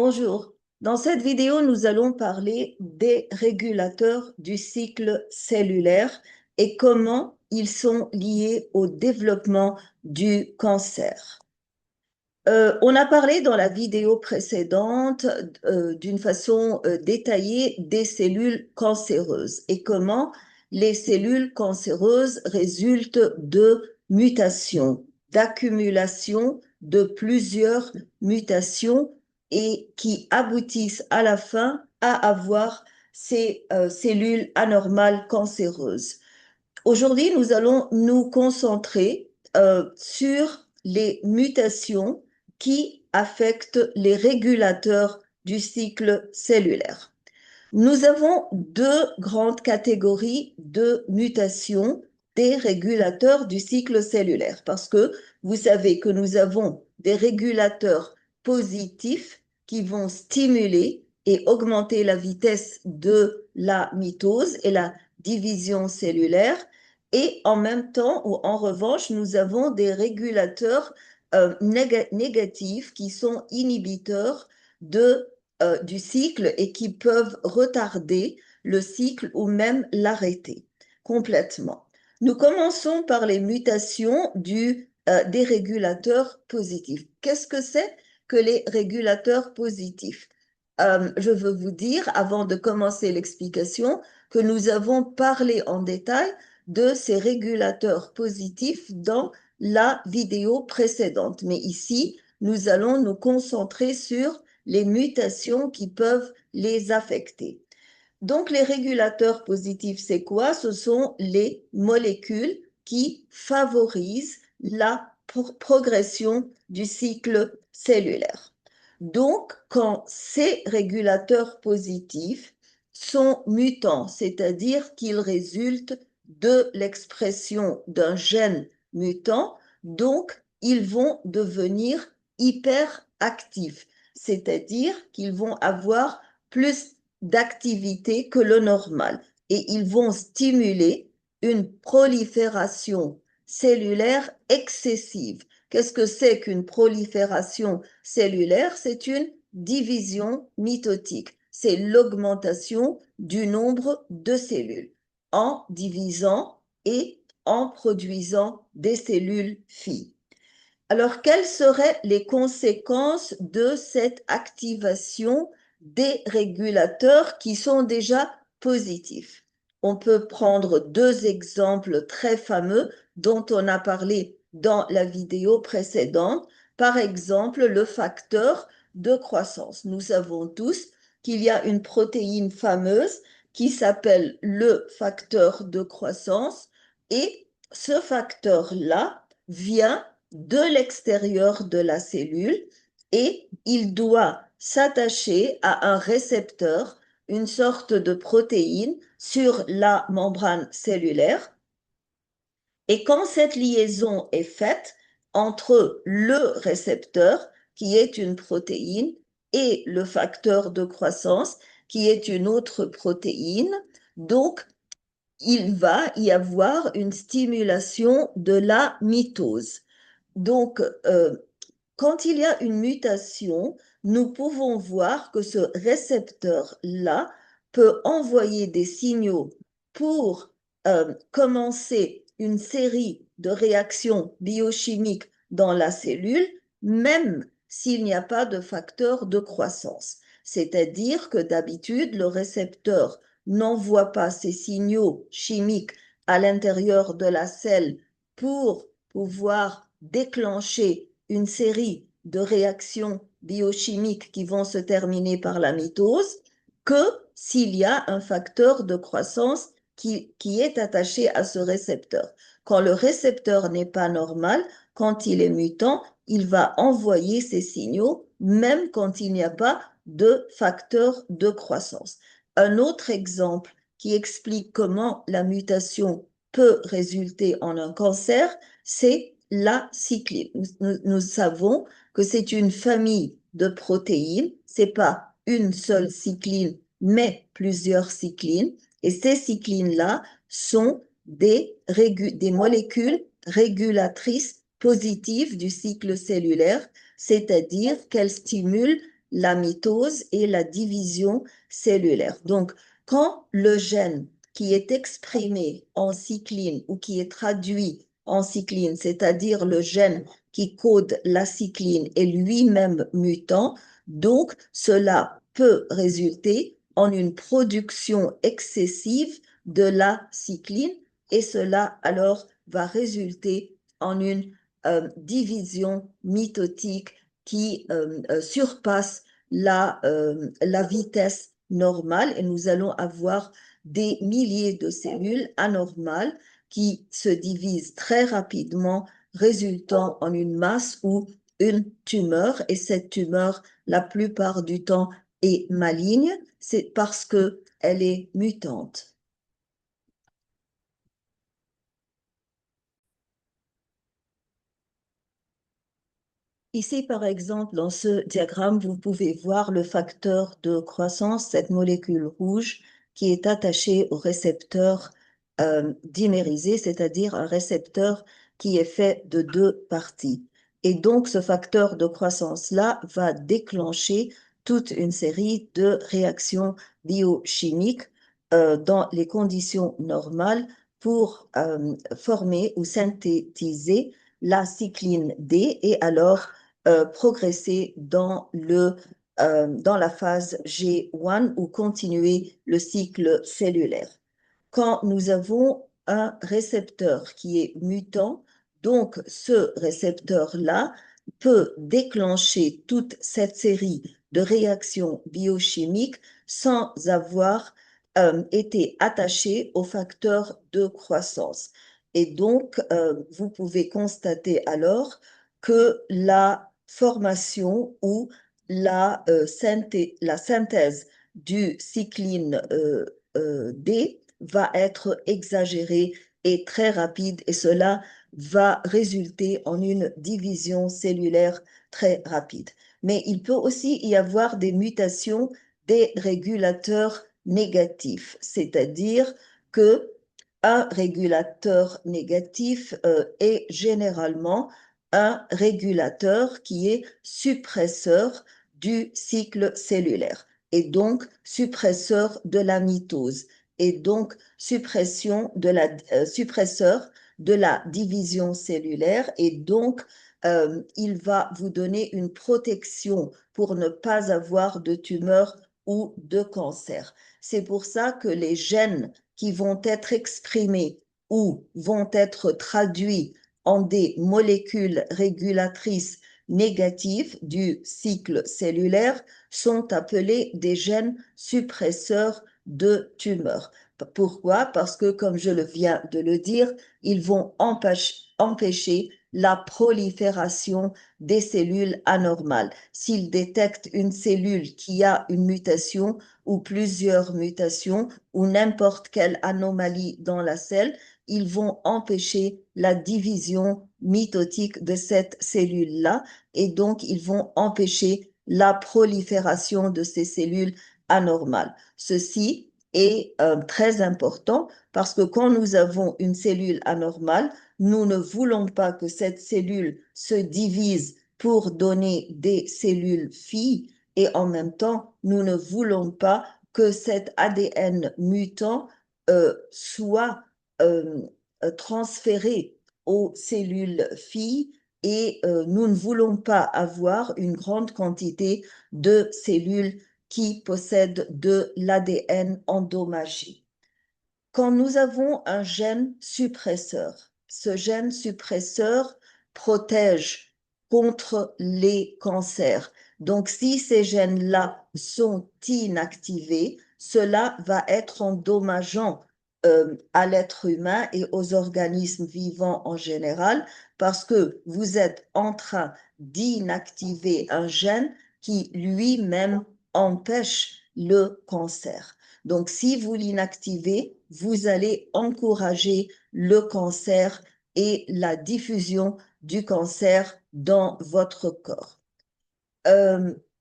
Bonjour. Dans cette vidéo, nous allons parler des régulateurs du cycle cellulaire et comment ils sont liés au développement du cancer. On a parlé dans la vidéo précédente d'une façon détaillée des cellules cancéreuses et comment les cellules cancéreuses résultent de mutations, d'accumulation de plusieurs mutations et qui aboutissent à la fin à avoir ces cellules anormales cancéreuses. Aujourd'hui, nous allons nous concentrer sur les mutations qui affectent les régulateurs du cycle cellulaire. Nous avons deux grandes catégories de mutations des régulateurs du cycle cellulaire parce que vous savez que nous avons des régulateurs positifs qui vont stimuler et augmenter la vitesse de la mitose et la division cellulaire et en même temps, ou en revanche, nous avons des régulateurs négatifs qui sont inhibiteurs du cycle et qui peuvent retarder le cycle ou même l'arrêter complètement. Nous commençons par les mutations des régulateurs positifs. Qu'est-ce que c'est que les régulateurs positifs? Je veux vous dire, avant de commencer l'explication, que nous avons parlé en détail de ces régulateurs positifs dans la vidéo précédente. Mais ici, nous allons nous concentrer sur les mutations qui peuvent les affecter. Donc, les régulateurs positifs, c'est quoi? Ce sont les molécules qui favorisent la progression du cycle cellulaire. Donc, quand ces régulateurs positifs sont mutants, c'est-à-dire qu'ils résultent de l'expression d'un gène mutant, donc ils vont devenir hyperactifs, c'est-à-dire qu'ils vont avoir plus d'activité que le normal et ils vont stimuler une prolifération cellulaire excessive. Qu'est-ce que c'est qu'une prolifération cellulaire? C'est une division mitotique. C'est l'augmentation du nombre de cellules en divisant et en produisant des cellules filles. Alors, quelles seraient les conséquences de cette activation des régulateurs qui sont déjà positifs? On peut prendre deux exemples très fameux dont on a parlé dans la vidéo précédente. Par exemple, le facteur de croissance. Nous savons tous qu'il y a une protéine fameuse qui s'appelle le facteur de croissance et ce facteur-là vient de l'extérieur de la cellule et il doit s'attacher à un récepteur, une sorte de protéine sur la membrane cellulaire. Et quand cette liaison est faite entre le récepteur, qui est une protéine, et le facteur de croissance, qui est une autre protéine, donc il va y avoir une stimulation de la mitose. Donc, quand il y a une mutation, nous pouvons voir que ce récepteur-là peut envoyer des signaux pour commencer une série de réactions biochimiques dans la cellule, même s'il n'y a pas de facteur de croissance. C'est-à-dire que d'habitude, le récepteur n'envoie pas ces signaux chimiques à l'intérieur de la cellule pour pouvoir déclencher une série de réactions biochimiques qui vont se terminer par la mitose que s'il y a un facteur de croissance qui est attaché à ce récepteur. Quand le récepteur n'est pas normal, quand il est mutant, il va envoyer ces signaux même quand il n'y a pas de facteur de croissance. Un autre exemple qui explique comment la mutation peut résulter en un cancer, c'est la cycline. Nous savons que c'est une famille de protéines, c'est pas une seule cycline, mais plusieurs cyclines. Et ces cyclines-là sont des molécules régulatrices positives du cycle cellulaire, c'est-à-dire qu'elles stimulent la mitose et la division cellulaire. Donc, quand le gène qui est exprimé en cycline ou qui est traduit en cycline, c'est-à-dire le gène qui code la cycline est lui-même mutant, donc cela peut résulter en une production excessive de la cycline et cela alors va résulter en une division mitotique qui surpasse la vitesse normale et nous allons avoir des milliers de cellules anormales qui se divisent très rapidement, résultant en une masse ou une tumeur. Et cette tumeur, la plupart du temps, est maligne, c'est parce que elle est mutante. Ici, par exemple, dans ce diagramme, vous pouvez voir le facteur de croissance, cette molécule rouge qui est attachée au récepteur dimérisé, c'est-à-dire un récepteur qui est fait de deux parties. Et donc, ce facteur de croissance-là va déclencher toute une série de réactions biochimiques dans les conditions normales pour former ou synthétiser la cycline D et alors progresser dans la phase G1 ou continuer le cycle cellulaire. Quand nous avons un récepteur qui est mutant, donc ce récepteur-là peut déclencher toute cette série de réactions biochimiques sans avoir été attaché au facteur de croissance. Et donc, vous pouvez constater alors que la formation ou la synthèse du cycline D va être exagérée et très rapide et cela va résulter en une division cellulaire très rapide. Mais il peut aussi y avoir des mutations des régulateurs négatifs, c'est-à-dire que un régulateur négatif est généralement un régulateur qui est suppresseur du cycle cellulaire et donc suppresseur de la mitose et donc suppresseur de la division cellulaire et donc il va vous donner une protection pour ne pas avoir de tumeur ou de cancer. C'est pour ça que les gènes qui vont être exprimés ou vont être traduits en des molécules régulatrices négatives du cycle cellulaire sont appelés des gènes suppresseurs de tumeurs. Pourquoi? Parce que, comme je le viens de le dire, ils vont empêcher la prolifération des cellules anormales. S'ils détectent une cellule qui a une mutation ou plusieurs mutations ou n'importe quelle anomalie dans la cellule, ils vont empêcher la division mitotique de cette cellule-là et donc ils vont empêcher la prolifération de ces cellules anormales. Ceci est très important parce que quand nous avons une cellule anormale, nous ne voulons pas que cette cellule se divise pour donner des cellules filles et en même temps, nous ne voulons pas que cet ADN mutant soit euh, transféré aux cellules filles et nous ne voulons pas avoir une grande quantité de cellules qui possèdent de l'ADN endommagé. Quand nous avons un gène suppresseur, ce gène suppresseur protège contre les cancers. Donc, si ces gènes-là sont inactivés, cela va être endommageant à l'être humain et aux organismes vivants en général parce que vous êtes en train d'inactiver un gène qui lui-même empêche le cancer. Donc, si vous l'inactivez, vous allez encourager le cancer et la diffusion du cancer dans votre corps.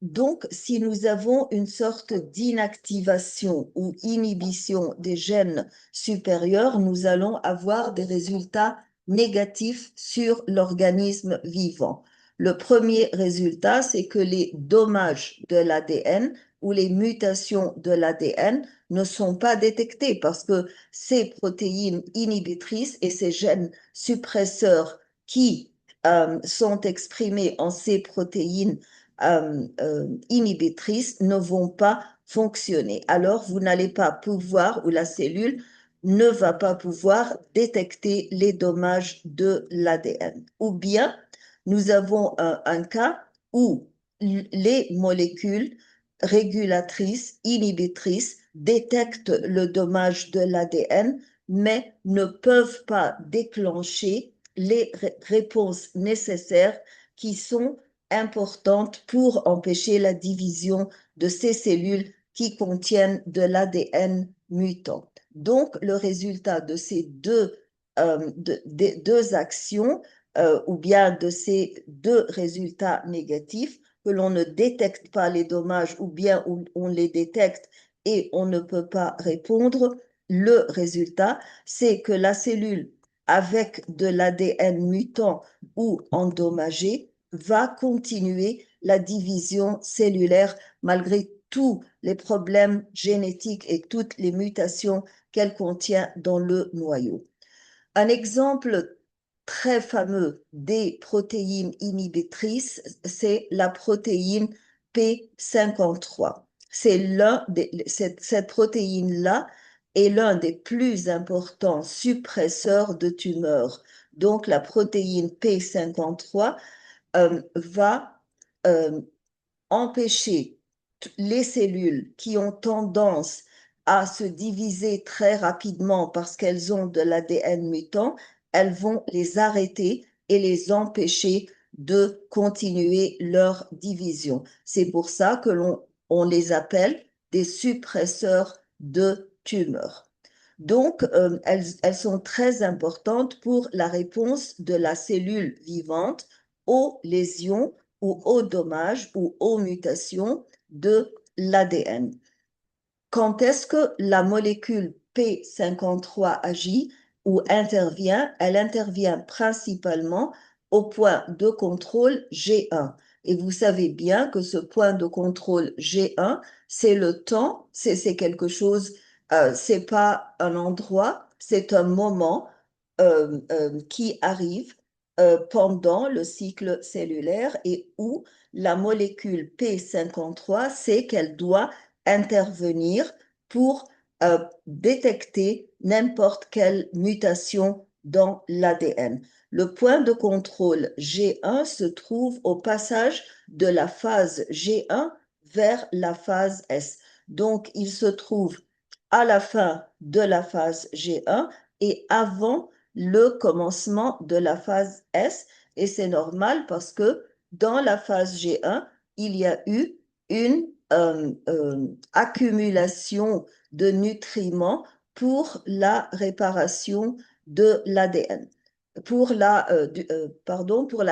Donc, si nous avons une sorte d'inactivation ou inhibition des gènes supérieurs, nous allons avoir des résultats négatifs sur l'organisme vivant. Le premier résultat, c'est que les dommages de l'ADN ou les mutations de l'ADN ne sont pas détectés parce que ces protéines inhibitrices et ces gènes suppresseurs qui sont exprimés en ces protéines inhibitrices ne vont pas fonctionner. Alors, vous n'allez pas pouvoir, ou la cellule ne va pas pouvoir détecter les dommages de l'ADN. Ou bien, nous avons un cas où les molécules régulatrices, inhibitrices, détectent le dommage de l'ADN, mais ne peuvent pas déclencher les réponses nécessaires qui sont importantes pour empêcher la division de ces cellules qui contiennent de l'ADN mutant. Donc, le résultat de ces deux actions, ou bien de ces deux résultats négatifs, que l'on ne détecte pas les dommages ou bien on les détecte et on ne peut pas répondre, le résultat, c'est que la cellule avec de l'ADN mutant ou endommagé va continuer la division cellulaire malgré tous les problèmes génétiques et toutes les mutations qu'elle contient dans le noyau. Un exemple très fameux des protéines inhibitrices, c'est la protéine P53. Cette protéine-là est l'un des plus importants suppresseurs de tumeurs. Donc, la protéine P53 va euh, empêcher les cellules qui ont tendance à se diviser très rapidement parce qu'elles ont de l'ADN mutant, elles vont les arrêter et les empêcher de continuer leur division. C'est pour ça que on les appelle des suppresseurs de tumeurs. Donc, elles sont très importantes pour la réponse de la cellule vivante aux lésions ou aux dommages ou aux mutations de l'ADN. Quand est-ce que la molécule P53 agit ou intervient? Elle intervient principalement au point de contrôle G1. Et vous savez bien que ce point de contrôle G1, c'est le temps, c'est quelque chose, c'est pas un endroit, c'est un moment qui arrive pendant le cycle cellulaire et où la molécule P53 sait qu'elle doit intervenir pour détecter n'importe quelle mutation dans l'ADN. Le point de contrôle G1 se trouve au passage de la phase G1 vers la phase S. Donc, il se trouve à la fin de la phase G1 et avant le commencement de la phase S. Et c'est normal parce que dans la phase G1, il y a eu une accumulation de nutriments pour la réparation de l'ADN, pour la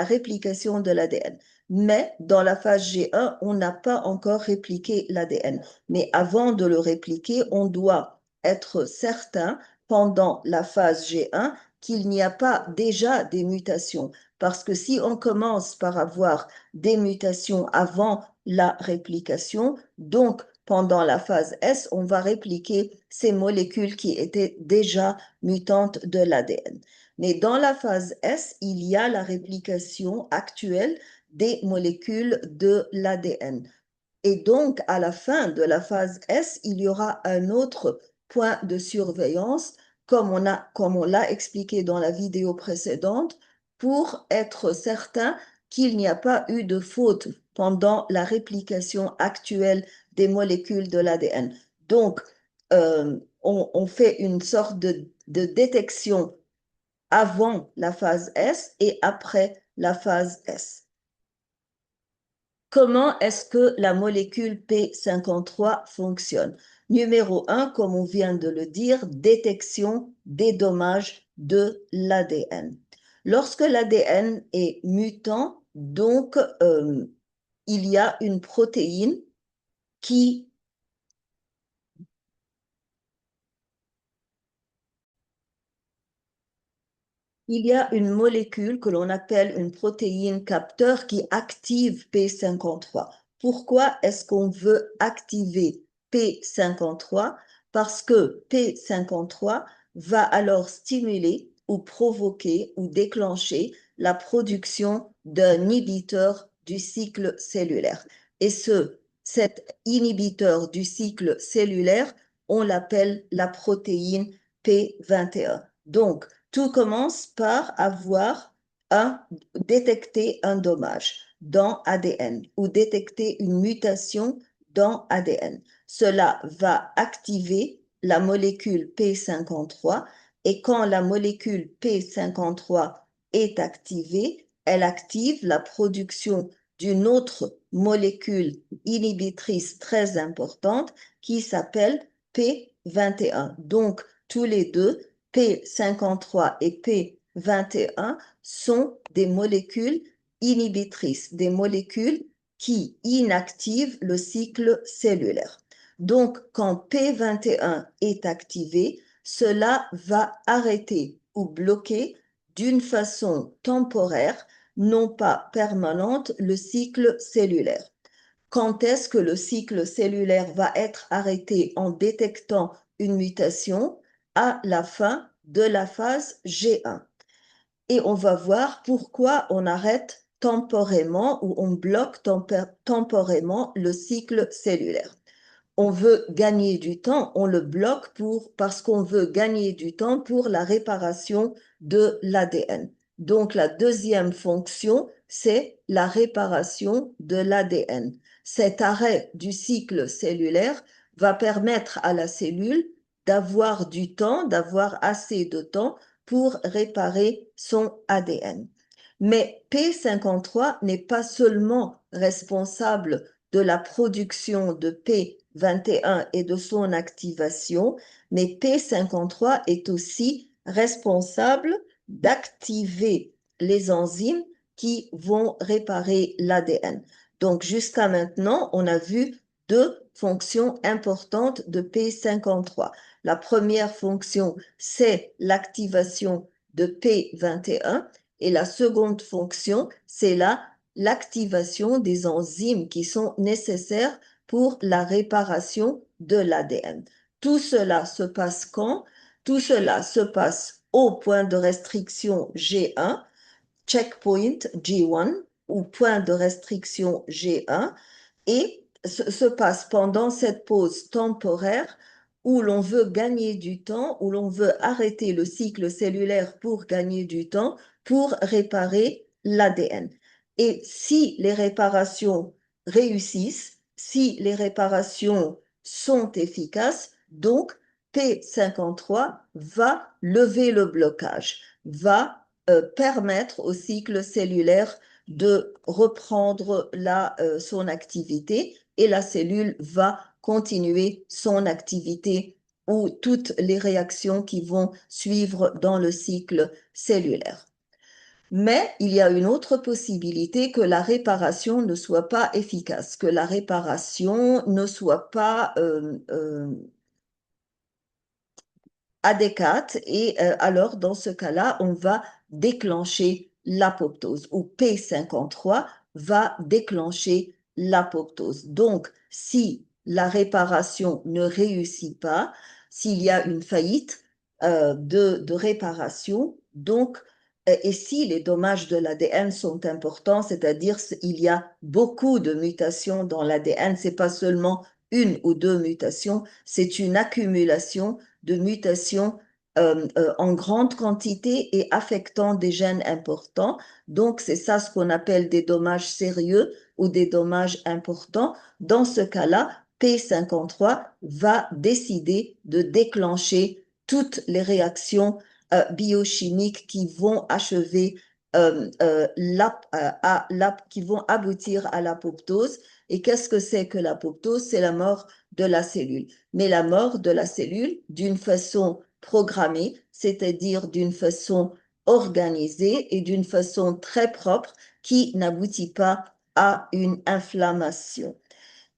réplication de l'ADN. Mais dans la phase G1, on n'a pas encore répliqué l'ADN. Mais avant de le répliquer, on doit être certain pendant la phase G1 qu'il n'y a pas déjà des mutations. Parce que si on commence par avoir des mutations avant la réplication, donc pendant la phase S, on va répliquer ces molécules qui étaient déjà mutantes de l'ADN. Mais dans la phase S, il y a la réplication actuelle des molécules de l'ADN. Et donc, à la fin de la phase S, il y aura un autre point de surveillance, comme on l'a expliqué dans la vidéo précédente, pour être certain qu'il n'y a pas eu de faute pendant la réplication actuelle des molécules de l'ADN. Donc, on fait une sorte de détection avant la phase S et après la phase S. Comment est-ce que la molécule P53 fonctionne? Numéro 1, comme on vient de le dire, détection des dommages de l'ADN. Lorsque l'ADN est mutant, donc il y a une protéine qui Il y a une molécule que l'on appelle une protéine capteur qui active P53. Pourquoi est-ce qu'on veut activer P53? Parce que P53 va alors stimuler ou provoquer ou déclencher la production d'un inhibiteur du cycle cellulaire. Et cet inhibiteur du cycle cellulaire, on l'appelle la protéine P21. Donc, tout commence par détecter un dommage dans ADN ou détecter une mutation dans ADN. Cela va activer la molécule P53 et quand la molécule P53 est activée, elle active la production d'une autre molécule inhibitrice très importante qui s'appelle P21. Donc, tous les deux, P53 et P21 sont des molécules inhibitrices, des molécules qui inactivent le cycle cellulaire. Donc, quand P21 est activé, cela va arrêter ou bloquer d'une façon temporaire, non pas permanente, le cycle cellulaire. Quand est-ce que le cycle cellulaire va être arrêté en détectant une mutation? À la fin de la phase G1. Et on va voir pourquoi on arrête temporairement ou on bloque temporairement le cycle cellulaire. On veut gagner du temps, on le bloque parce qu'on veut gagner du temps pour la réparation de l'ADN. Donc la deuxième fonction, c'est la réparation de l'ADN. Cet arrêt du cycle cellulaire va permettre à la cellule d'avoir du temps, d'avoir assez de temps pour réparer son ADN. Mais P53 n'est pas seulement responsable de la production de P21 et de son activation, mais P53 est aussi responsable d'activer les enzymes qui vont réparer l'ADN. Donc jusqu'à maintenant, on a vu deux fonctions importantes de P53. La première fonction, c'est l'activation de P21 et la seconde fonction, c'est l'activation des enzymes qui sont nécessaires pour la réparation de l'ADN. Tout cela se passe quand? Tout cela se passe au point de restriction G1, checkpoint G1 ou point de restriction G1 et se passe pendant cette pause temporaire où l'on veut gagner du temps, où l'on veut arrêter le cycle cellulaire pour gagner du temps, pour réparer l'ADN. Et si les réparations réussissent, si les réparations sont efficaces, donc P53 va lever le blocage, va permettre au cycle cellulaire de reprendre son activité et la cellule va continuer son activité ou toutes les réactions qui vont suivre dans le cycle cellulaire. Mais il y a une autre possibilité que la réparation ne soit pas efficace, que la réparation ne soit pas adéquate et alors dans ce cas-là, on va déclencher l'apoptose ou P53 va déclencher l'apoptose. Donc, si la réparation ne réussit pas, s'il y a une faillite de réparation, donc, et si les dommages de l'ADN sont importants, c'est-à-dire il y a beaucoup de mutations dans l'ADN, c'est pas seulement une ou deux mutations, c'est une accumulation de mutations en grande quantité et affectant des gènes importants. Donc, c'est ça ce qu'on appelle des dommages sérieux ou des dommages importants. Dans ce cas-là, P53 va décider de déclencher toutes les réactions biochimiques qui vont achever qui vont aboutir à l'apoptose. Et qu'est-ce que c'est que l'apoptose? C'est la mort de la cellule. Mais la mort de la cellule d'une façon programmée, c'est-à-dire d'une façon organisée et d'une façon très propre qui n'aboutit pas à une inflammation.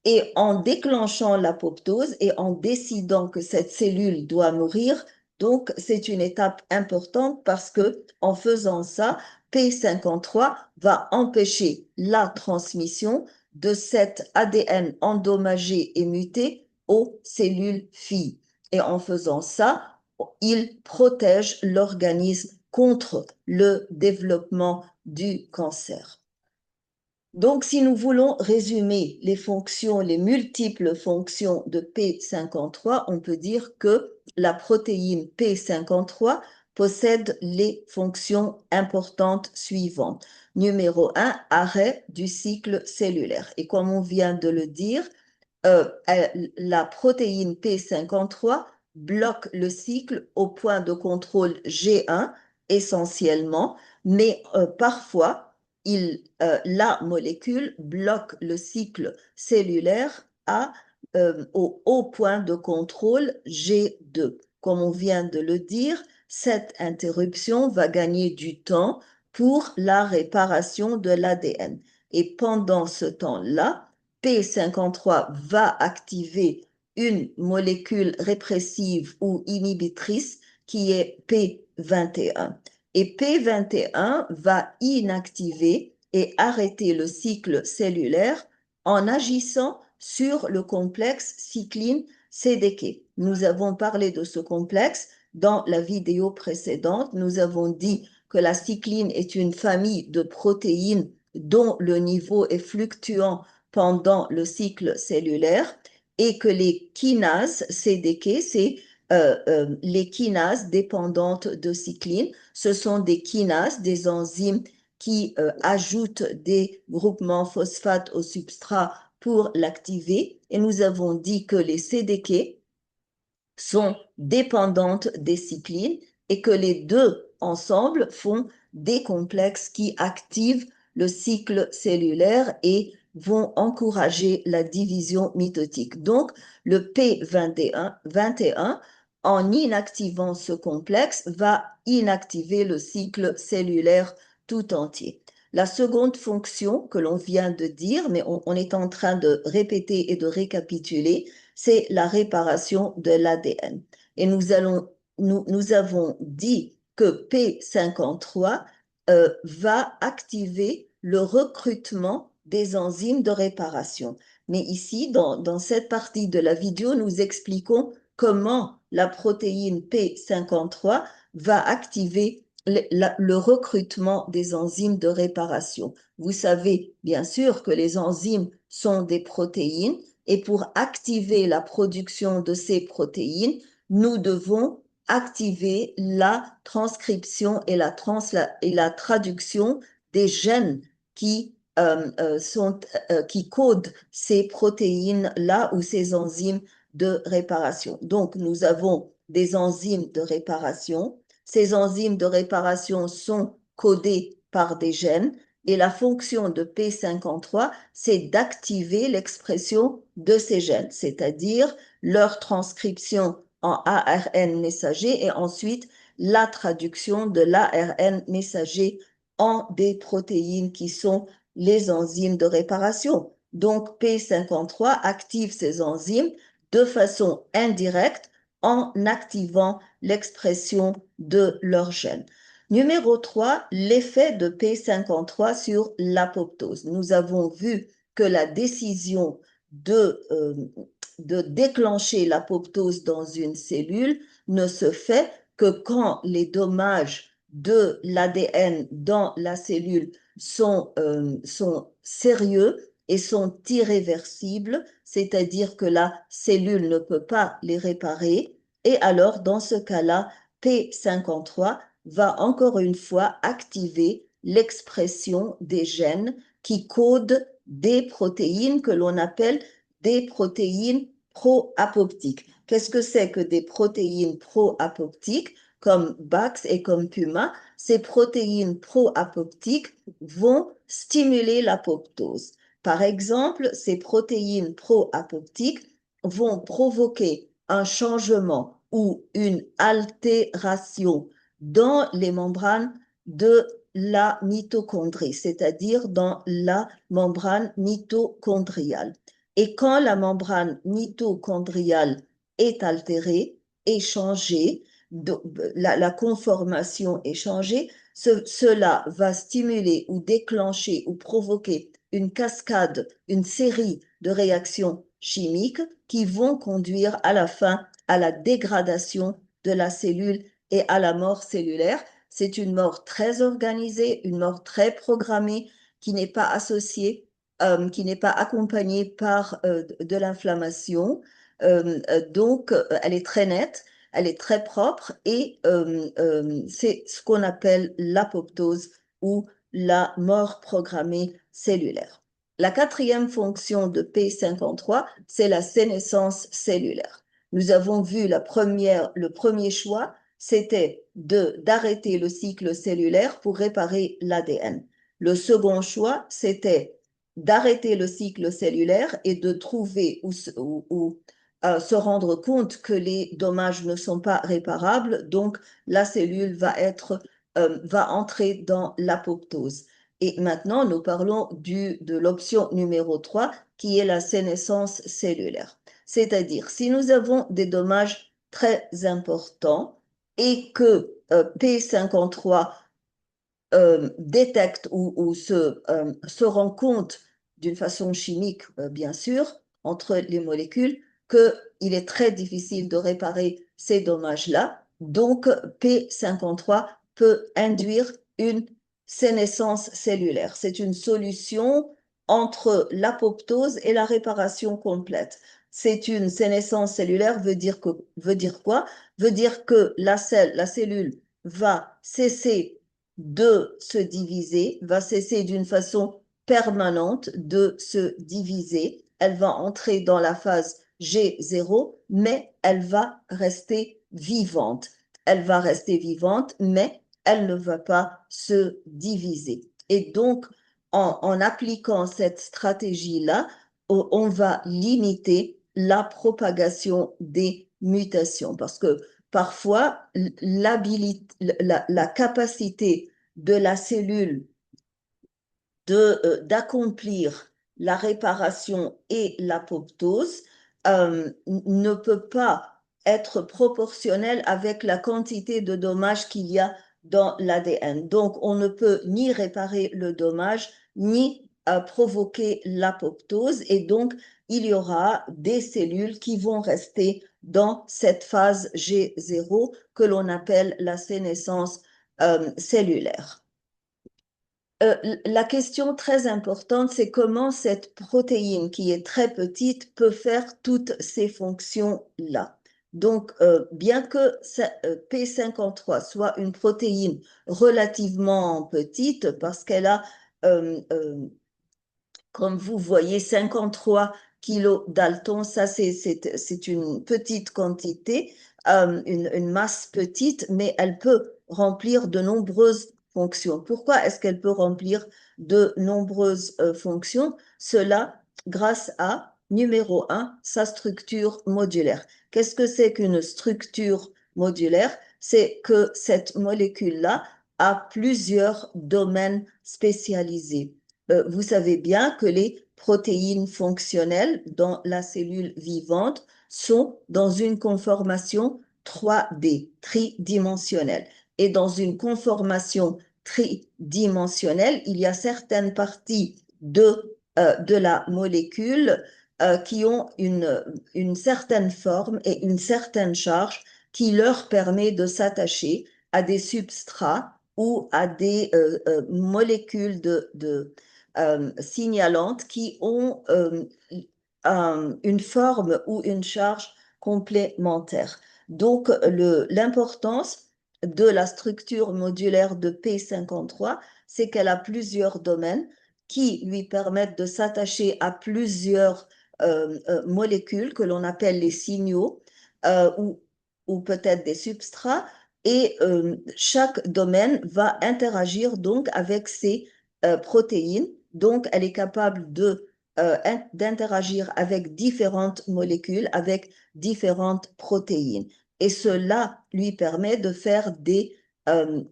Et en déclenchant l'apoptose et en décidant que cette cellule doit mourir, Donc, c'est une étape importante parce que en faisant ça, P53 va empêcher la transmission de cet ADN endommagé et muté aux cellules filles. Et en faisant ça, il protège l'organisme contre le développement du cancer. Donc, si nous voulons résumer les fonctions, les multiples fonctions de P53, on peut dire que la protéine P53 possède les fonctions importantes suivantes. Numéro 1, arrêt du cycle cellulaire. Et comme on vient de le dire, la protéine P53 bloque le cycle au point de contrôle G1 essentiellement, mais parfois, la molécule bloque le cycle cellulaire au haut point de contrôle G2. Comme on vient de le dire, cette interruption va gagner du temps pour la réparation de l'ADN. Et pendant ce temps-là, P53 va activer une molécule répressive ou inhibitrice qui est P21. Et P21 va inactiver et arrêter le cycle cellulaire en agissant sur le complexe cycline-CDK. Nous avons parlé de ce complexe dans la vidéo précédente. Nous avons dit que la cycline est une famille de protéines dont le niveau est fluctuant pendant le cycle cellulaire et que les kinases CDK, c'est les kinases dépendantes de cycline, ce sont des kinases, des enzymes qui ajoutent des groupements phosphates au substrat pour l'activer. Et nous avons dit que les CDK sont dépendantes des cyclines et que les deux ensemble font des complexes qui activent le cycle cellulaire et vont encourager la division mitotique. Donc, le P21, en inactivant ce complexe, va inactiver le cycle cellulaire tout entier. La seconde fonction que l'on vient de dire, mais on est en train de répéter et de récapituler, c'est la réparation de l'ADN. Et nous avons dit que P53 va activer le recrutement des enzymes de réparation. Mais ici, dans cette partie de la vidéo, nous expliquons comment la protéine P53 va activer le recrutement des enzymes de réparation. Vous savez bien sûr que les enzymes sont des protéines et pour activer la production de ces protéines, nous devons activer la transcription et la traduction des gènes qui codent ces protéines-là ou ces enzymes de réparation. Donc, nous avons des enzymes de réparation. Ces enzymes de réparation sont codées par des gènes et la fonction de P53, c'est d'activer l'expression de ces gènes, c'est-à-dire leur transcription en ARN messager et ensuite la traduction de l'ARN messager en des protéines qui sont les enzymes de réparation. Donc, P53 active ces enzymes de façon indirecte en activant l'expression de leurs gènes. Numéro 3, l'effet de P53 sur l'apoptose. Nous avons vu que la décision de déclencher l'apoptose dans une cellule ne se fait que quand les dommages de l'ADN dans la cellule sont sérieux et sont irréversibles, c'est-à-dire que la cellule ne peut pas les réparer. Et alors, dans ce cas-là, P53 va encore une fois activer l'expression des gènes qui codent des protéines que l'on appelle des protéines pro-apoptiques. Qu'est-ce que c'est que des protéines pro-apoptiques comme BAX et comme PUMA? Ces protéines pro-apoptiques vont stimuler l'apoptose. Par exemple, ces protéines pro-apoptiques vont provoquer un changement ou une altération dans les membranes de la mitochondrie, c'est-à-dire dans la membrane mitochondriale. Et quand la membrane mitochondriale est altérée, est changée, la conformation est changée, cela va stimuler ou déclencher ou provoquer une cascade, une série de réactions chimiques qui vont conduire à la fin à la dégradation de la cellule et à la mort cellulaire. C'est une mort très organisée, une mort très programmée qui n'est pas associée, qui n'est pas accompagnée par de l'inflammation. Donc, elle est très nette, elle est très propre et c'est ce qu'on appelle l'apoptose ou la mort programmée cellulaire. La quatrième fonction de P53, c'est la sénescence cellulaire. Nous avons vu le premier choix, c'était d'arrêter le cycle cellulaire pour réparer l'ADN. Le second choix, c'était d'arrêter le cycle cellulaire et de trouver ou se rendre compte que les dommages ne sont pas réparables, donc la cellule va entrer dans l'apoptose. Et maintenant, nous parlons de l'option numéro 3, qui est la sénescence cellulaire. C'est-à-dire, si nous avons des dommages très importants et que P53 détecte ou se rend compte d'une façon chimique, bien sûr, entre les molécules, qu'il est très difficile de réparer ces dommages-là. Donc, P53 peut induire une sénescence cellulaire. C'est une solution entre l'apoptose et la réparation complète. C'est une sénescence cellulaire veut dire quoi? Veut dire que la cellule va cesser de se diviser, va cesser d'une façon permanente de se diviser. Elle va entrer dans la phase G0, mais elle va rester vivante. Elle va rester vivante, mais elle ne va pas se diviser. Et donc, en appliquant cette stratégie-là, on va limiter la propagation des mutations parce que parfois, la capacité de la cellule d'accomplir la réparation et l'apoptose ne peut pas être proportionnelle avec la quantité de dommages qu'il y a dans l'ADN. Donc, on ne peut ni réparer le dommage, ni provoquer l'apoptose. Et donc, il y aura des cellules qui vont rester dans cette phase G0 que l'on appelle la sénescence cellulaire. La question très importante, c'est comment cette protéine qui est très petite peut faire toutes ces fonctions-là. Donc, bien que P53 soit une protéine relativement petite, parce qu'elle a, euh, euh, comme vous voyez, 53 kilos Dalton, ça c'est une petite quantité, une masse petite, mais elle peut remplir de nombreuses fonctions. Pourquoi est-ce qu'elle peut remplir de nombreuses fonctions? Cela grâce à, numéro un, sa structure modulaire. Qu'est-ce que c'est qu'une structure modulaire? C'est que cette molécule-là a plusieurs domaines spécialisés. Vous savez bien que les protéines fonctionnelles dans la cellule vivante sont dans une conformation 3D, tridimensionnelle. Et dans une conformation tridimensionnelle, il y a certaines parties de la molécule qui ont une certaine forme et une certaine charge qui leur permet de s'attacher à des substrats ou à des molécules signalantes qui ont une forme ou une charge complémentaire. Donc, l'importance de la structure modulaire de P53, c'est qu'elle a plusieurs domaines qui lui permettent de s'attacher à plusieurs molécules que l'on appelle les signaux euh, ou, ou peut-être des substrats et chaque domaine va interagir donc avec ces protéines. Donc, elle est capable d'interagir avec différentes molécules, avec différentes protéines. Et cela lui permet de faire des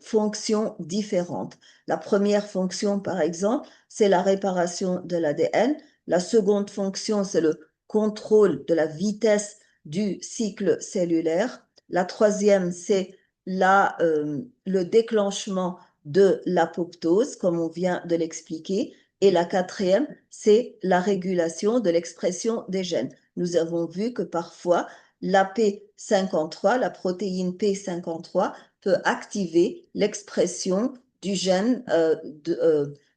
fonctions différentes. La première fonction, par exemple, c'est la réparation de l'ADN. La seconde fonction, c'est le contrôle de la vitesse du cycle cellulaire. La troisième, c'est le déclenchement de l'apoptose, comme on vient de l'expliquer. Et la quatrième, c'est la régulation de l'expression des gènes. Nous avons vu que parfois, la P53, la protéine P53, peut activer l'expression du gène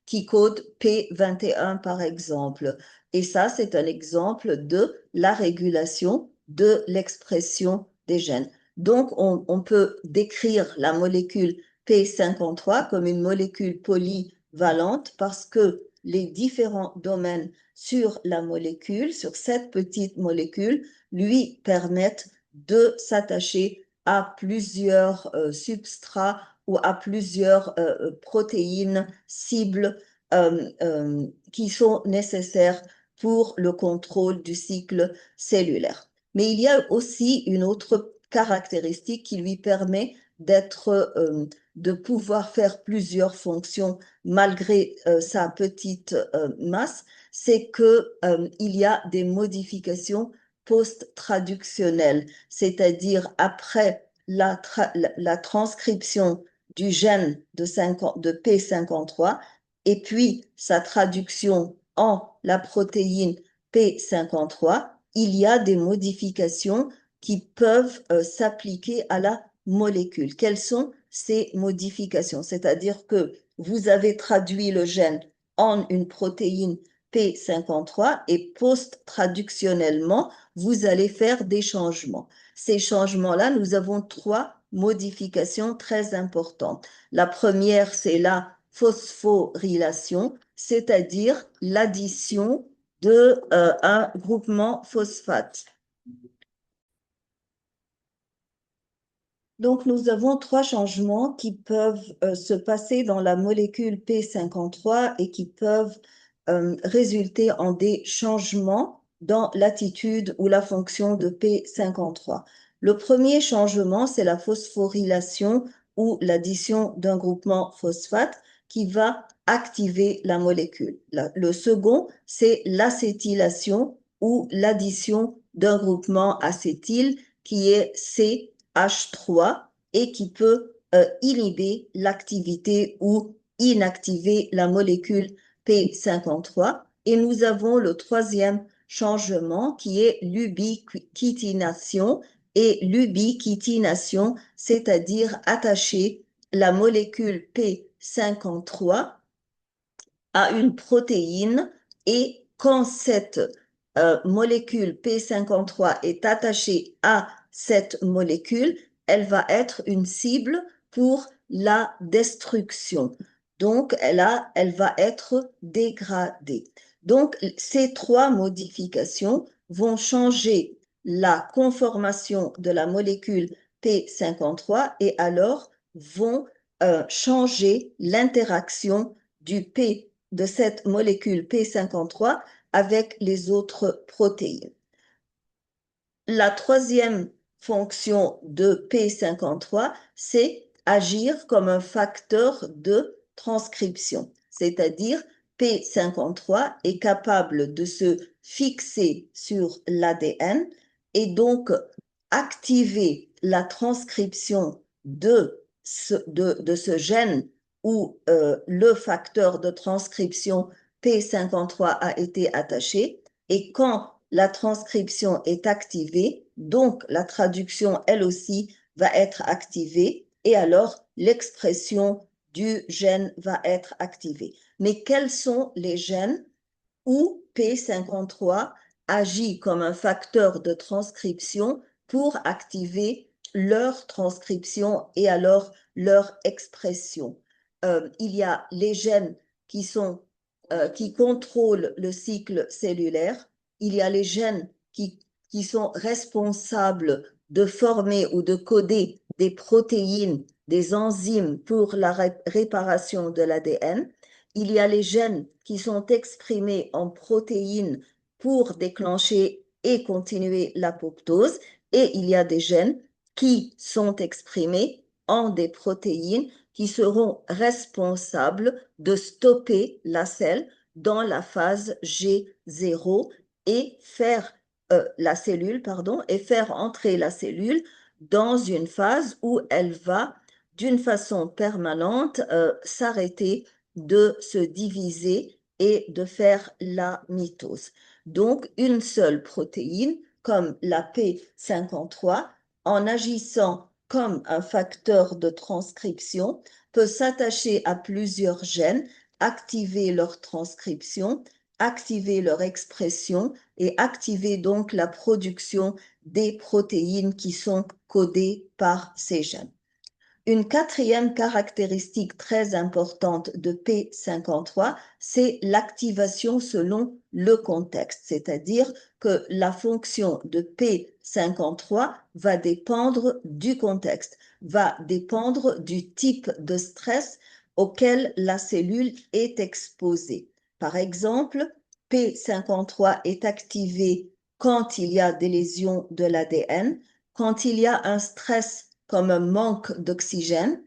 qui code P21, par exemple. Et ça, c'est un exemple de la régulation de l'expression des gènes. Donc, on peut décrire la molécule P53 comme une molécule polyvalente parce que les différents domaines sur la molécule, sur cette petite molécule, lui permettent de s'attacher à plusieurs substrats ou à plusieurs protéines cibles qui sont nécessaires pour le contrôle du cycle cellulaire. Mais il y a aussi une autre caractéristique qui lui permet de pouvoir faire plusieurs fonctions malgré sa petite masse, c'est que il y a des modifications post-traductionnelles, c'est-à-dire après la transcription du gène de P53 et puis sa traduction en la protéine P53, il y a des modifications qui peuvent s'appliquer à la molécule. Quelles sont ces modifications? C'est-à-dire que vous avez traduit le gène en une protéine P53 et post-traductionnellement, vous allez faire des changements. Ces changements-là, nous avons trois modifications très importantes. La première, c'est la phosphorylation, c'est-à-dire l'addition de un groupement phosphate. Donc, nous avons trois changements qui peuvent se passer dans la molécule P53 et qui peuvent résulter en des changements dans l'attitude ou la fonction de P53. Le premier changement, c'est la phosphorylation ou l'addition d'un groupement phosphate qui va activer la molécule. Le second, c'est l'acétylation ou l'addition d'un groupement acétyl qui est CH3 et qui peut inhiber l'activité ou inactiver la molécule P53. Et nous avons le troisième changement qui est l'ubiquitination. Et l'ubiquitination, c'est-à-dire attacher la molécule P53 à une protéine et quand cette molécule P53 est attachée à cette molécule, elle va être une cible pour la destruction. Donc, elle va être dégradée. Donc, ces trois modifications vont changer la conformation de la molécule P53 et alors vont changer l'interaction de cette molécule P53 avec les autres protéines. La troisième fonction de P53, c'est agir comme un facteur de transcription, c'est-à-dire P53 est capable de se fixer sur l'ADN et donc activer la transcription de ce gène où le facteur de transcription P53 a été attaché. Et quand la transcription est activée, donc la traduction, elle aussi, va être activée et alors l'expression du gène va être activée. Mais quels sont les gènes où P53 agit comme un facteur de transcription pour activer leur transcription et alors leur expression? Il y a les gènes qui contrôlent le cycle cellulaire. Il y a les gènes qui sont responsables de former ou de coder des protéines, des enzymes pour la réparation de l'ADN. Il y a les gènes qui sont exprimés en protéines pour déclencher et continuer l'apoptose. Et il y a des gènes qui sont exprimés en des protéines qui seront responsables de stopper la cellule dans la phase G0 et faire la cellule, pardon, et faire entrer la cellule dans une phase où elle va, d'une façon permanente, s'arrêter de se diviser et de faire la mitose. Donc, une seule protéine, comme la P53, en agissant comme un facteur de transcription, peut s'attacher à plusieurs gènes, activer leur transcription, activer leur expression et activer donc la production des protéines qui sont codées par ces gènes. Une quatrième caractéristique très importante de P53, c'est l'activation selon le contexte, c'est-à-dire que la fonction de P53 va dépendre du contexte, va dépendre du type de stress auquel la cellule est exposée. Par exemple, P53 est activé quand il y a des lésions de l'ADN, quand il y a un stress comme un manque d'oxygène.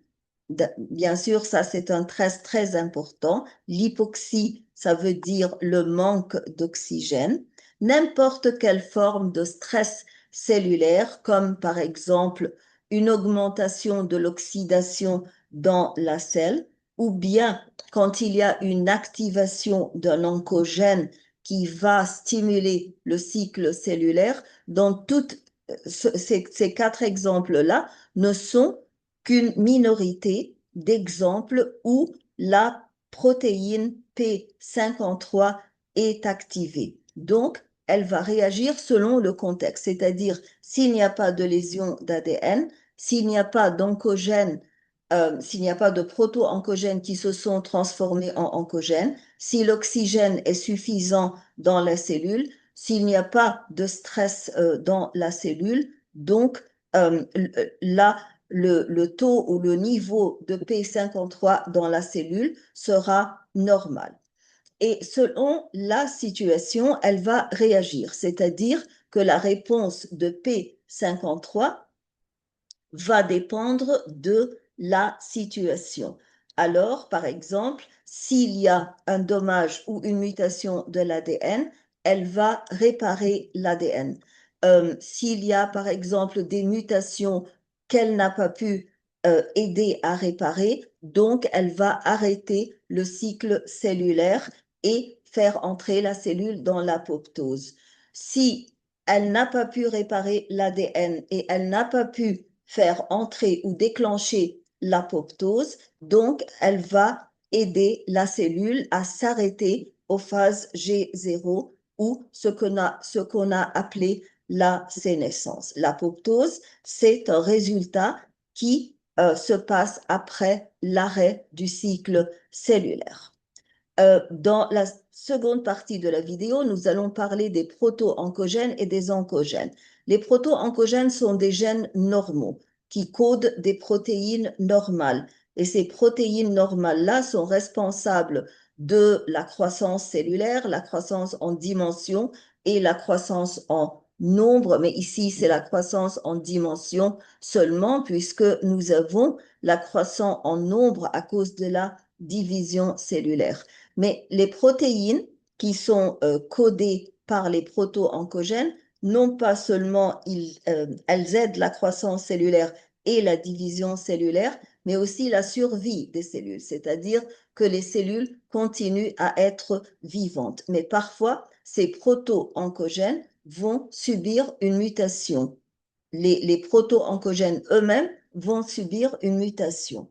Bien sûr, ça c'est un stress très important. L'hypoxie, ça veut dire le manque d'oxygène. N'importe quelle forme de stress cellulaire, comme par exemple une augmentation de l'oxydation dans la selle, ou bien quand il y a une activation d'un oncogène qui va stimuler le cycle cellulaire, dans toutes ces quatre exemples-là ne sont qu'une minorité d'exemples où la protéine P53 est activée. Donc, elle va réagir selon le contexte, c'est-à-dire s'il n'y a pas de lésion d'ADN, s'il n'y a pas d'oncogène, s'il n'y a pas de proto-oncogènes qui se sont transformés en oncogènes, si l'oxygène est suffisant dans la cellule, s'il n'y a pas de stress dans la cellule, donc là, le taux ou le niveau de P53 dans la cellule sera normal. Et selon la situation, elle va réagir, c'est-à-dire que la réponse de P53 va dépendre de la situation. Alors, par exemple, s'il y a un dommage ou une mutation de l'ADN, elle va réparer l'ADN. S'il y a, par exemple, des mutations qu'elle n'a pas pu aider à réparer, donc elle va arrêter le cycle cellulaire et faire entrer la cellule dans l'apoptose. Si elle n'a pas pu réparer l'ADN et elle n'a pas pu faire entrer ou déclencher l'apoptose, donc elle va aider la cellule à s'arrêter aux phases G0 ou ce qu'on a appelé la sénescence. L'apoptose, c'est un résultat qui se passe après l'arrêt du cycle cellulaire. Dans la seconde partie de la vidéo, nous allons parler des proto-oncogènes et des oncogènes. Les proto-oncogènes sont des gènes normaux qui codent des protéines normales. Et ces protéines normales-là sont responsables de la croissance cellulaire, la croissance en dimension et la croissance en nombre. Mais ici, c'est la croissance en dimension seulement puisque nous avons la croissance en nombre à cause de la division cellulaire. Mais les protéines qui sont codées par les proto-oncogènes, non pas seulement elles aident la croissance cellulaire et la division cellulaire, mais aussi la survie des cellules, c'est-à-dire que les cellules continuent à être vivantes. Mais parfois, ces proto-oncogènes vont subir une mutation. Les proto-oncogènes eux-mêmes vont subir une mutation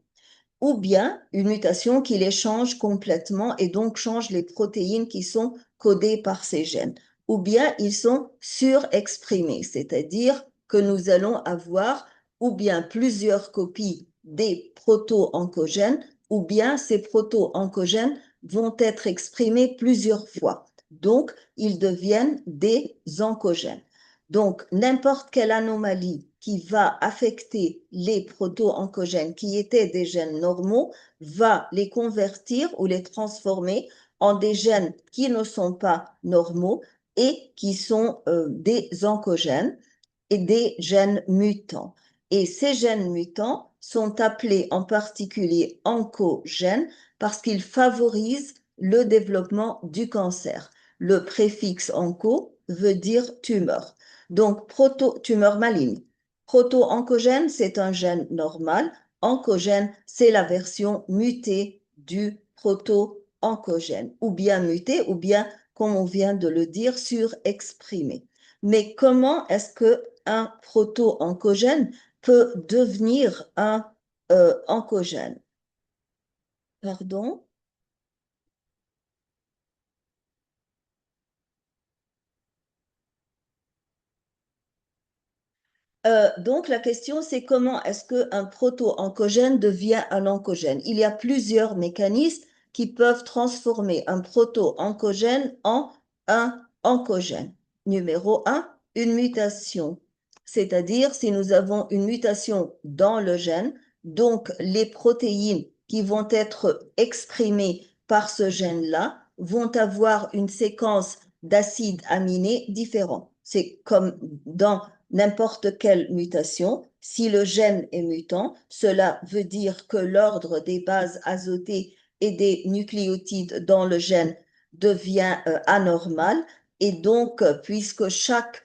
ou bien une mutation qui les change complètement et donc change les protéines qui sont codées par ces gènes. Ou bien ils sont surexprimés, c'est-à-dire que nous allons avoir ou bien plusieurs copies des proto-oncogènes, ou bien ces proto-oncogènes vont être exprimés plusieurs fois. Donc, ils deviennent des oncogènes. Donc, n'importe quelle anomalie qui va affecter les proto-oncogènes qui étaient des gènes normaux va les convertir ou les transformer en des gènes qui ne sont pas normaux et qui sont des oncogènes et des gènes mutants. Et ces gènes mutants sont appelés en particulier oncogènes parce qu'ils favorisent le développement du cancer. Le préfixe onco veut dire tumeur. Donc, tumeur maligne. Proto-oncogène, c'est un gène normal. Oncogène, c'est la version mutée du proto-oncogène, ou bien muté, ou bien, comme on vient de le dire, surexprimé. Mais comment est-ce qu'un proto-oncogène peut devenir un oncogène? Pardon? Donc, la question, c'est comment est-ce qu'un proto-oncogène devient un oncogène? Il y a plusieurs mécanismes qui peuvent transformer un proto-oncogène en un oncogène. Numéro un, une mutation. C'est-à-dire, si nous avons une mutation dans le gène, donc les protéines qui vont être exprimées par ce gène-là vont avoir une séquence d'acides aminés différents. C'est comme dans n'importe quelle mutation. Si le gène est mutant, cela veut dire que l'ordre des bases azotées et des nucléotides dans le gène devient anormal. Et donc, puisque chaque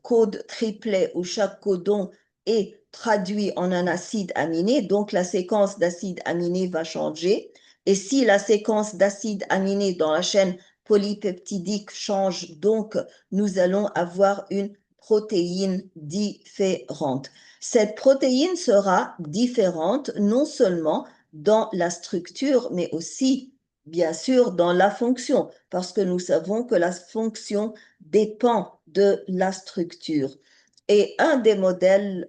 code triplet ou chaque codon est traduit en un acide aminé, donc la séquence d'acides aminés va changer. Et si la séquence d'acides aminés dans la chaîne polypeptidique change, donc nous allons avoir une protéine différente. Cette protéine sera différente non seulement dans la structure, mais aussi, bien sûr, dans la fonction, parce que nous savons que la fonction dépend de la structure. Et un des modèles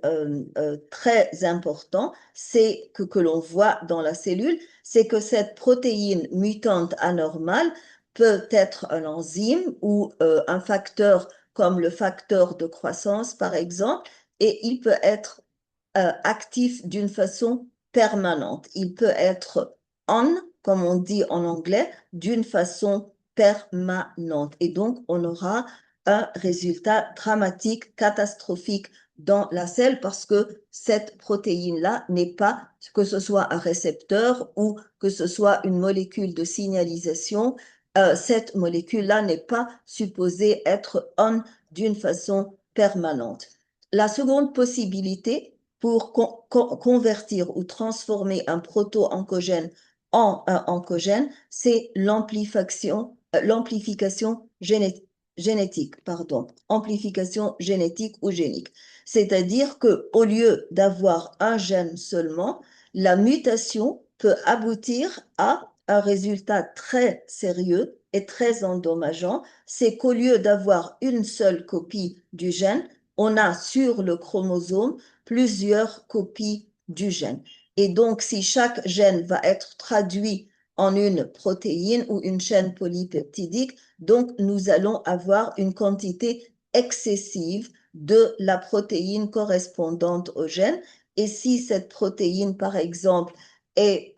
très importants, c'est que l'on voit dans la cellule, c'est que cette protéine mutante anormale peut être un enzyme ou un facteur comme le facteur de croissance, par exemple, et il peut être actif d'une façon permanente. Il peut être on, comme on dit en anglais, d'une façon permanente. Et donc, on aura un résultat dramatique, catastrophique dans la cellule parce que cette protéine-là n'est pas, que ce soit un récepteur ou que ce soit une molécule de signalisation, cette molécule-là n'est pas supposée être on d'une façon permanente. La seconde possibilité pour convertir ou transformer un proto-oncogène en un oncogène, c'est l'amplification génétique, pardon, amplification génétique ou génique. C'est-à-dire que au lieu d'avoir un gène seulement, la mutation peut aboutir à un résultat très sérieux et très endommageant, c'est qu'au lieu d'avoir une seule copie du gène, on a sur le chromosome plusieurs copies du gène. Et donc, si chaque gène va être traduit en une protéine ou une chaîne polypeptidique, donc nous allons avoir une quantité excessive de la protéine correspondante au gène. Et si cette protéine, par exemple, est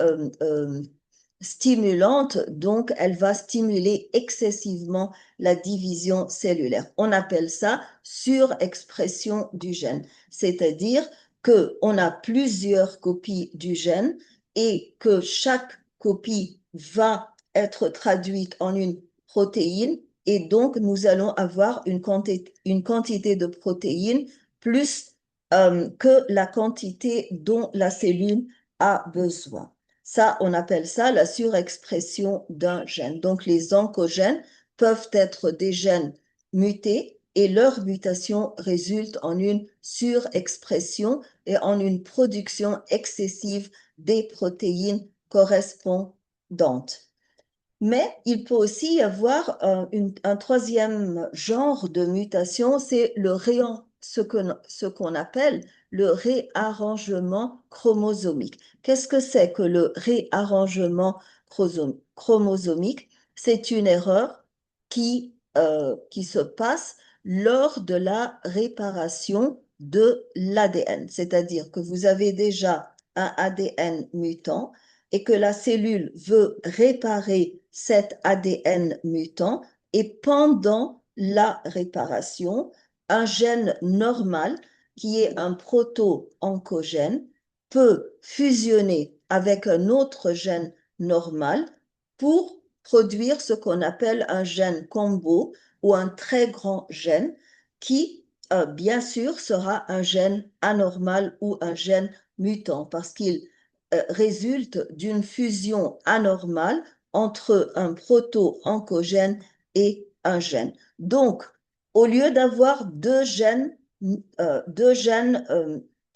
stimulante, donc elle va stimuler excessivement la division cellulaire. On appelle ça surexpression du gène, c'est-à-dire qu'on a plusieurs copies du gène et que chaque copie va être traduite en une protéine et donc nous allons avoir une quantité de protéines plus que la quantité dont la cellule a besoin. Ça, on appelle ça la surexpression d'un gène. Donc, les oncogènes peuvent être des gènes mutés et leur mutation résulte en une surexpression et en une production excessive des protéines correspondantes. Mais il peut aussi y avoir un troisième genre de mutation, c'est ce qu'on appelle le réarrangement chromosomique. Qu'est-ce que c'est que le réarrangement chromosomique? C'est une erreur qui se passe lors de la réparation de l'ADN. C'est-à-dire que vous avez déjà un ADN mutant et que la cellule veut réparer cet ADN mutant et pendant la réparation, un gène normal qui est un proto-oncogène peut fusionner avec un autre gène normal pour produire ce qu'on appelle un gène combo ou un très grand gène qui bien sûr, sera un gène anormal ou un gène mutant parce qu'il résulte d'une fusion anormale entre un proto-oncogène et un gène. Donc, au lieu d'avoir deux gènes,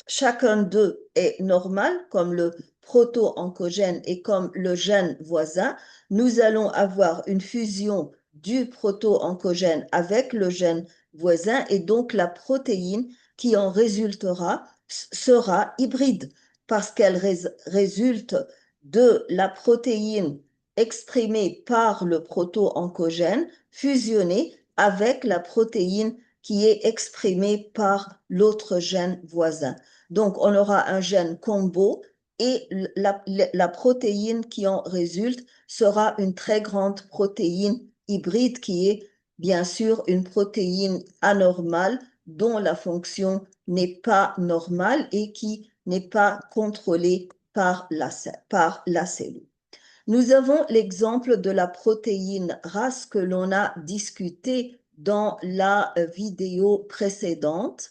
chacun d'eux est normal, comme le proto-oncogène et comme le gène voisin, nous allons avoir une fusion du proto-oncogène avec le gène voisin et donc la protéine qui en résultera sera hybride parce qu'elle résulte de la protéine exprimée par le proto-oncogène fusionnée avec la protéine qui est exprimée par l'autre gène voisin. Donc, on aura un gène combo et la protéine qui en résulte sera une très grande protéine hybride qui est bien sûr une protéine anormale dont la fonction n'est pas normale et qui n'est pas contrôlée par la cellule. Nous avons l'exemple de la protéine RAS que l'on a discuté dans la vidéo précédente.